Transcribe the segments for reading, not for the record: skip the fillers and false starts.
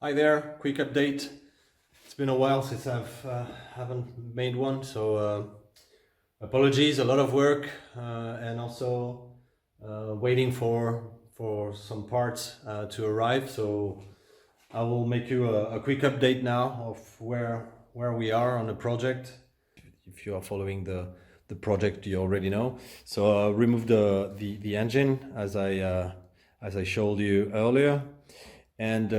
Hi there, quick update. It's been a while since haven't made one, so apologies. A lot of work and also waiting for some parts to arrive. So I will make you a quick update now of where we are on the project. If you are following the project, you already know. So remove the engine as I showed you earlier. And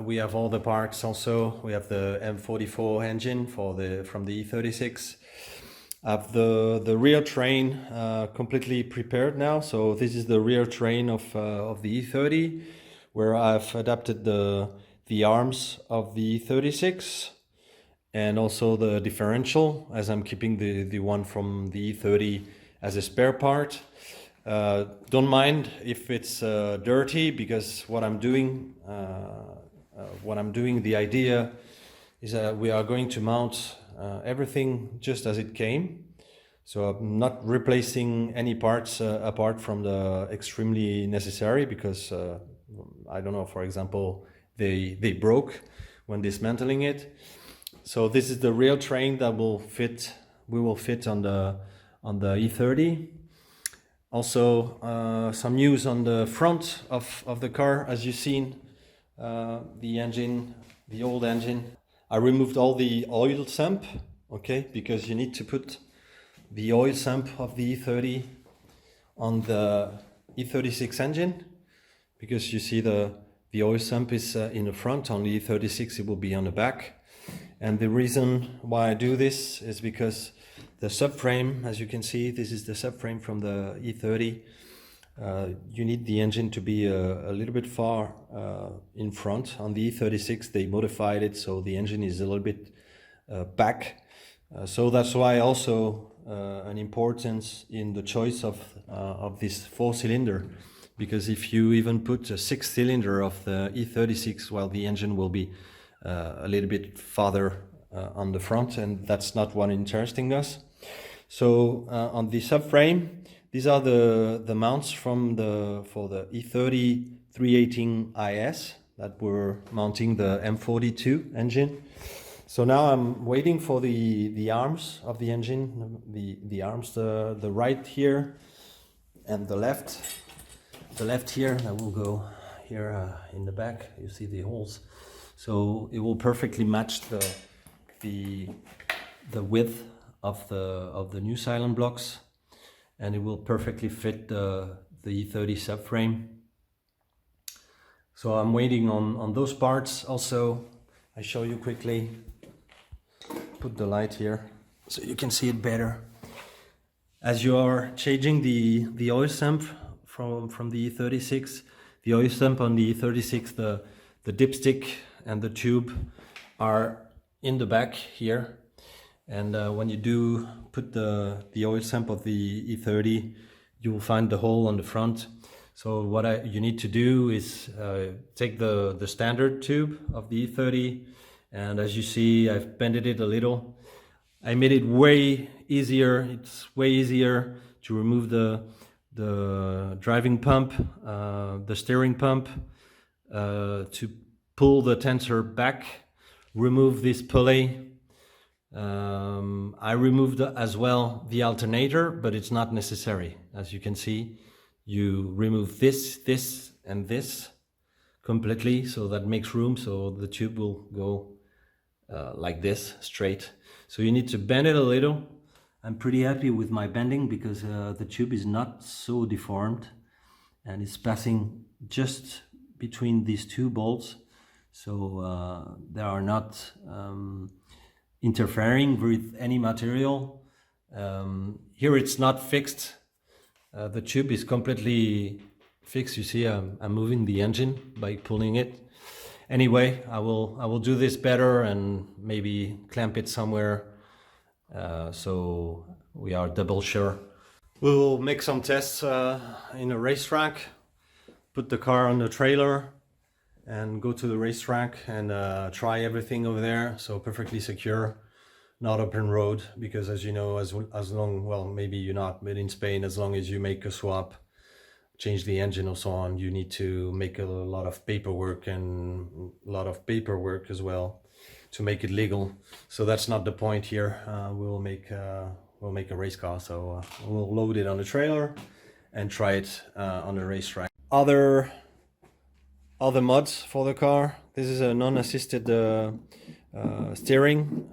we have all the parts also. We have the M44 engine from the e36. I have the rear train completely prepared now. So this is the rear train of the e30, where I've adapted the arms of the e36 and also the differential, as I'm keeping the one from the e30 as a spare part. Don't mind if it's dirty, because what I'm doing, the idea is that we are going to mount everything just as it came. So I'm not replacing any parts apart from the extremely necessary, because I don't know, for example, they broke when dismantling it. So this is the real train that we will fit on the e30. Also, some news on the front of the car. As you've seen, the engine, the old engine, I removed all the oil sump, okay, because you need to put the oil sump of the e30 on the e36 engine, because you see the oil sump is in the front. On the e36 it will be on the back. And the reason why I do this is because the subframe, as you can see, this is the subframe from the e30. You need the engine to be a little bit far in front. On the e36 they modified it so the engine is a little bit back. So that's why also an importance in the choice of this 4-cylinder, because if you even put a 6-cylinder of the e36, well, the engine will be a little bit farther on the front, and that's not what interesting us. So on the subframe, these are the mounts for the e30 318 IS that were mounting the M42 engine. So now I'm waiting for the arms of the engine, the arms, the right here and the left here, that will go here in the back. You see the holes. So it will perfectly match the width of the new silent blocks, and it will perfectly fit the E30 subframe. So I'm waiting on those parts. Also, I show you quickly. Put the light here so you can see it better. As you are changing the oil sump from the E36, the oil sump on the E36, the dipstick and the tube are in the back here, and when you do put the oil sump of the E30, you will find the hole on the front. So what you need to do is take the standard tube of the E30, and as you see, I've bended it a little. I made it way easier. It's way easier to remove the driving pump, the steering pump, to pull the tensor back, remove this pulley. I removed as well the alternator, but it's not necessary. As you can see, you remove this and this completely, so that makes room, so the tube will go like this, straight. So you need to bend it a little. I'm pretty happy with my bending because the tube is not so deformed and it's passing just between these two bolts. So they are not interfering with any material. Here it's not fixed. The tube is completely fixed. You see, I'm moving the engine by pulling it. Anyway, I will do this better and maybe clamp it somewhere so we are double sure. We'll make some tests in a racetrack, put the car on the trailer and go to the racetrack and try everything over there. So perfectly secure, not open road, because as you know, as long, well, maybe you're not, but in Spain, as long as you make a swap, change the engine or so on, you need to make a lot of paperwork and a lot of paperwork as well to make it legal. So that's not the point here. We'll make a race car, so we'll load it on the trailer and try it on the racetrack. Other mods for the car. This is a non-assisted steering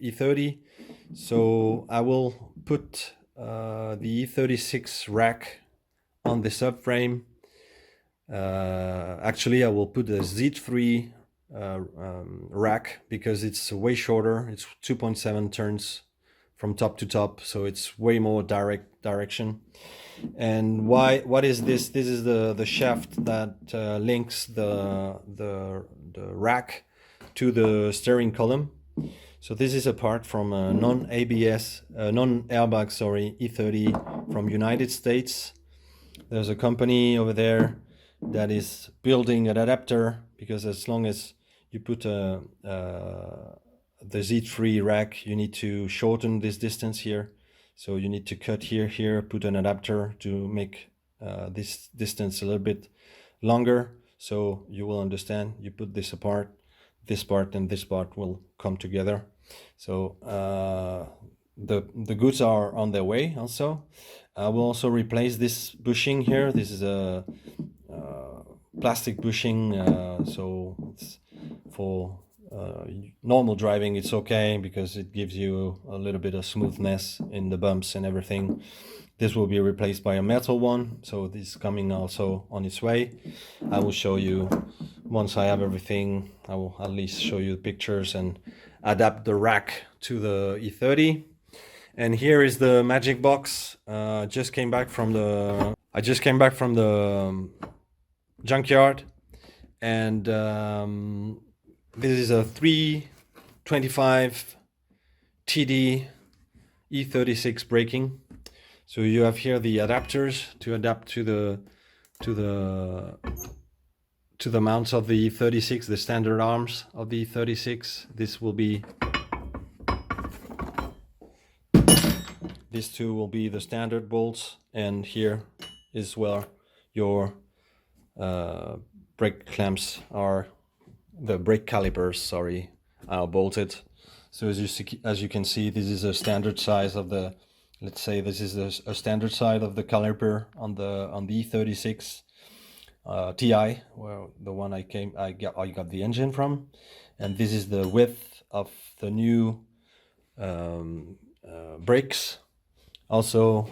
e30. So I will put the e36 rack on the subframe. Actually, I will put a Z3 rack because it's way shorter. It's 2.7 turns from top to top, so it's way more direct direction. And what is this? This is the shaft that links the rack to the steering column. So this is a part from a non-airbag, e30 from United States. There's a company over there that is building an adapter, because as long as you put the Z3 rack, you need to shorten this distance here. So you need to cut here, put an adapter to make this distance a little bit longer. So you will understand, you put this apart, this part and this part will come together. So the goods are on their way also. I will also replace this bushing here. This is a plastic bushing, so it's for normal driving it's okay because it gives you a little bit of smoothness in the bumps and everything. This will be replaced by a metal one, so this is coming also on its way. I will show you once I have everything. I will at least show you pictures and adapt the rack to the e30. And here is the magic box. I just came back from the junkyard, and this is a 325 TD e36 braking. So you have here the adapters to adapt to the mounts of the e36, the standard arms of the e36. These two will be the standard bolts, and here is where your brake clamps are, the brake calipers, sorry, are bolted. So as you can see, this is a standard size of the, let's say this is a standard size of the caliper on the e36 Ti, well, the one I got the engine from, and this is the width of the new brakes. Also,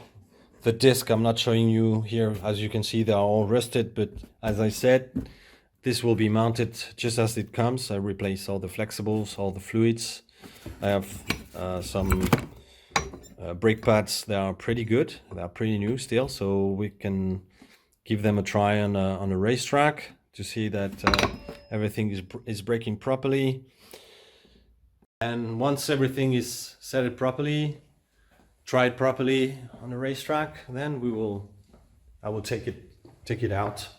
the disc I'm not showing you here. As you can see, they are all rusted, but as I said, this will be mounted just as it comes. I replace all the flexibles, all the fluids. I have some brake pads. They are pretty good. They are pretty new still, so we can give them a try on a racetrack to see that everything is braking properly. And once everything is set it properly, tried properly on the racetrack, then I will take it out.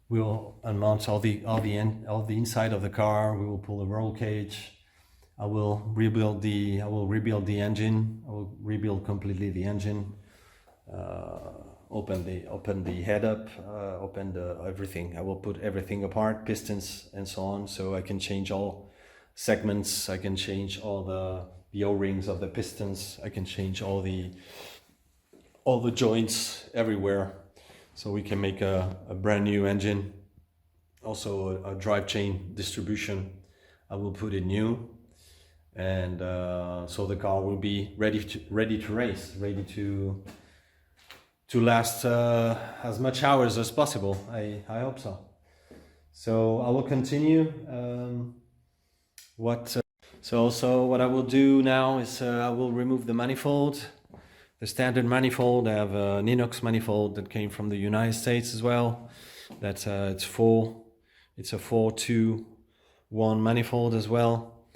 We will unmount all the inside of the car. We will pull the roll cage. I will rebuild the engine. I will rebuild completely the engine. Open the head up. Open everything. I will put everything apart, pistons and so on. So I can change all segments. I can change all the O-rings of the pistons. I can change all the joints everywhere, so we can make a brand new engine. Also a drive chain distribution, I will put it new, and so the car will be ready to race, ready to last as much hours as possible. I hope so. So I will continue. So what I will do now is I will remove the manifold, the standard manifold. I have an inox manifold that came from the United States as well. That's it's a 4-2-1 manifold as well,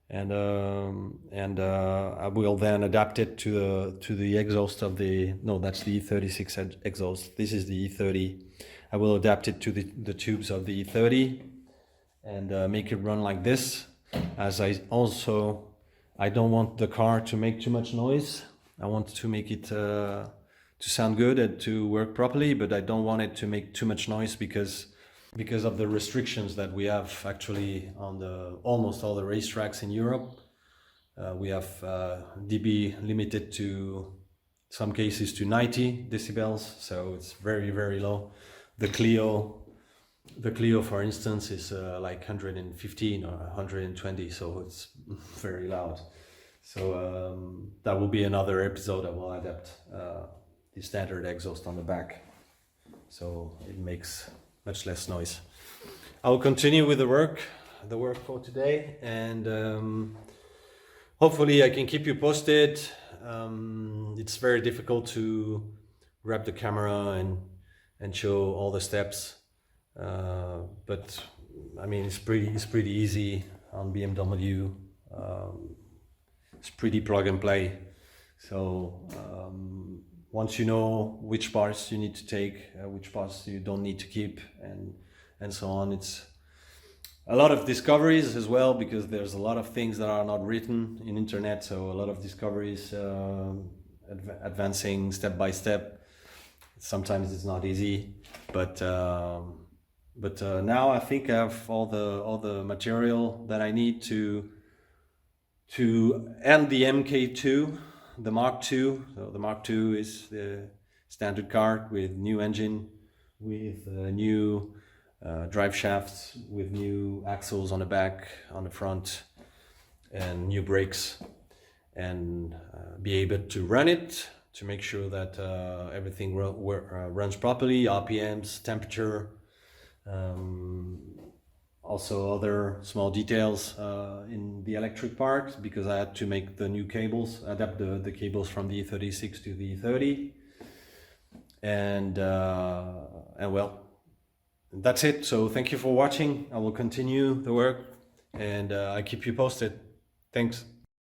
and I will then adapt it to the exhaust of that's the e36 exhaust. This is the e30. I will adapt it to the tubes of the e30 and make it run like this. As I don't want the car to make too much noise. I want to make it sound good and to work properly, but I don't want it to make too much noise because of the restrictions that we have actually on the almost all the racetracks in Europe. We have dB limited to some cases to 90 decibels, so it's very, very low. The Clio, for instance, is like 115 or 120, so it's very loud. So that will be another episode. I will adapt the standard exhaust on the back, so it makes much less noise. I will continue with the work for today, and hopefully I can keep you posted. It's very difficult to grab the camera and show all the steps, but I mean it's pretty easy on BMW. It's pretty plug and play. So once you know which parts you need to take, which parts you don't need to keep, and so on, it's a lot of discoveries as well, because there's a lot of things that are not written in internet. So a lot of discoveries, advancing step by step. Sometimes it's not easy, but now I think I have all the material that I need to end the MK2, the Mark II. So the Mark II is the standard car with new engine, with new drive shafts, with new axles on the back, on the front, and new brakes, and be able to run it to make sure that everything runs properly, RPMs, temperature, also other small details in the electric part, because I had to make the new cables, adapt the cables from the e36 to the e30, and well, that's it. So thank you for watching. I will continue the work, and I keep you posted. Thanks.